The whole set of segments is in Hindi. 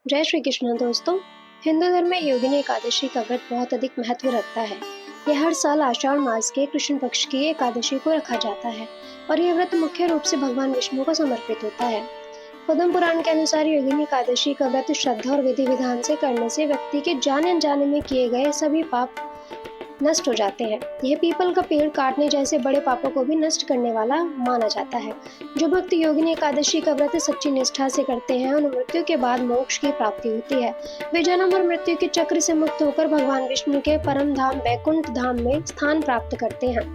जय श्री कृष्ण दोस्तों। हिंदू धर्म में योगिनी एकादशी का व्रत बहुत अधिक महत्व रखता है। यह हर साल आषाढ़ मास के कृष्ण पक्ष की एकादशी को रखा जाता है और यह व्रत मुख्य रूप से भगवान विष्णु को समर्पित होता है। पद्म पुराण के अनुसार योगिनी एकादशी का व्रत श्रद्धा और विधि विधान से करने से व्यक्ति के जाने अनजाने में किए गए सभी पाप नष्ट हो जाते हैं। यह पीपल का पेड़ काटने जैसे बड़े पापों को भी नष्ट करने वाला माना जाता है। जो भक्त योगिनी एकादशी का व्रत सच्ची निष्ठा से करते हैं उन्हें मृत्यु के बाद मोक्ष की प्राप्ति होती है। वे जन्म और मृत्यु के चक्र से मुक्त होकर भगवान विष्णु के परम धाम वैकुंठ धाम में स्थान प्राप्त करते हैं।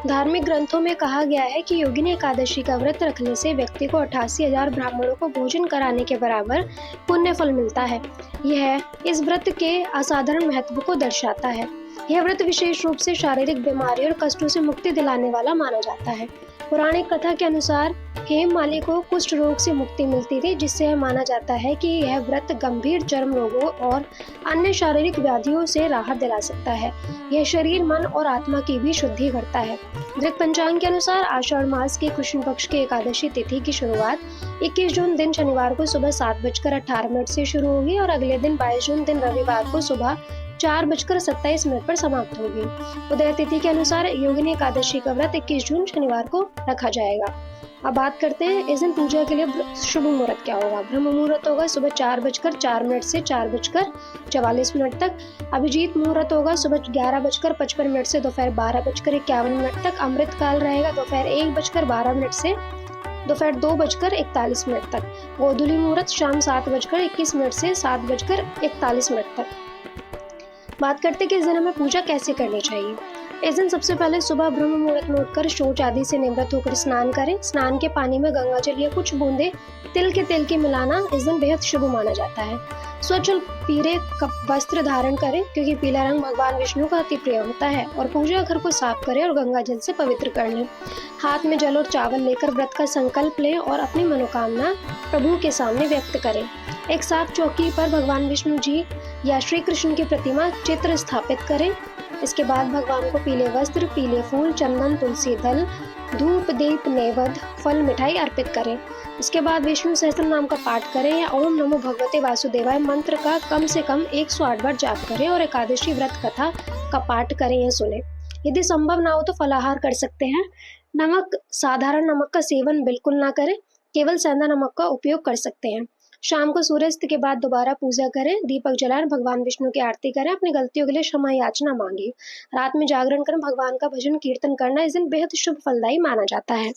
धार्मिक ग्रंथों में कहा गया है कि योगिनी एकादशी का व्रत रखने से व्यक्ति को 88,000 ब्राह्मणों को भोजन कराने के बराबर पुण्य फल मिलता है। यह इस व्रत के असाधारण महत्व को दर्शाता है। यह व्रत विशेष रूप से शारीरिक बीमारी और कष्टों से मुक्ति दिलाने वाला माना जाता है। पौराणिक कथा के अनुसार हेममाली को कुष्ठ रोग से मुक्ति मिलती थी, जिससे यह माना जाता है कि यह व्रत गंभीर चर्म रोगों और अन्य शारीरिक व्याधियों से राहत दिला सकता है। यह शरीर, मन और आत्मा की भी शुद्धि करता है। दृक पंचांग के अनुसार आषाढ़ मास के कृष्ण पक्ष की एकादशी तिथि की शुरुआत 21 जून दिन शनिवार को सुबह 7:18 से शुरू होगी और अगले दिन 22 जून दिन रविवार को सुबह 4:27 पर समाप्त होगी। उदय तिथि के अनुसार योगिनी एकादशी का व्रत 21 जून शनिवार को रखा जाएगा। अब बात करते हैं इस दिन पूजा के लिए शुभ मुहूर्त क्या होगा। ब्रह्म मुहूर्त होगा सुबह 4:04 से 4:44 तक। अभिजीत मुहूर्त होगा सुबह 11:55 से दोपहर 12:51 तक। अमृत काल रहेगा दोपहर 1:12 से दोपहर 2:41 तक। गोधूली मुहूर्त शाम 7:21 से 7:41 तक। बात करते हैं कि इस दिन हमें पूजा कैसे करनी चाहिए। इस दिन सबसे पहले सुबह ब्रह्म मुहूर्त में उठकर शौच आदि से निवृत्त होकर स्नान करें। स्नान के पानी में गंगा जल या कुछ बूंदे तिल के तेल की मिलाना इस दिन बेहद शुभ माना जाता है। स्वच्छ और पीले वस्त्र धारण करें, क्योंकि पीला रंग भगवान विष्णु का अति प्रिय होता है। और पूजा घर को साफ करें और गंगा जल से पवित्र कर लें। हाथ में जल और चावल लेकर व्रत का संकल्प लें और अपनी मनोकामना प्रभु के सामने व्यक्त करें। एक साफ चौकी पर भगवान विष्णु जी या श्री कृष्ण की प्रतिमा चित्र स्थापित करें। इसके बाद भगवान को पीले वस्त्र, पीले फूल, चंदन, तुलसी दल, धूप, दीप, नैवेद्य, फल, मिठाई अर्पित करें। इसके बाद विष्णु सहस्त्र नाम का पाठ करें या ओम नमो भगवते वासुदेवाय मंत्र का कम से कम 108 बार जाप करें और एकादशी व्रत कथा का पाठ करें या सुने। यदि संभव ना हो तो फलाहार कर सकते हैं। साधारण नमक का सेवन बिल्कुल ना करें, केवल सेंधा नमक का उपयोग कर सकते हैं। शाम को सूर्यास्त के बाद दोबारा पूजा करें, दीपक जलाएं, भगवान विष्णु की आरती करें, अपनी गलतियों के लिए क्षमा याचना मांगे। रात में जागरण कर भगवान का भजन कीर्तन करना इस दिन बेहद शुभ फलदायी माना जाता है।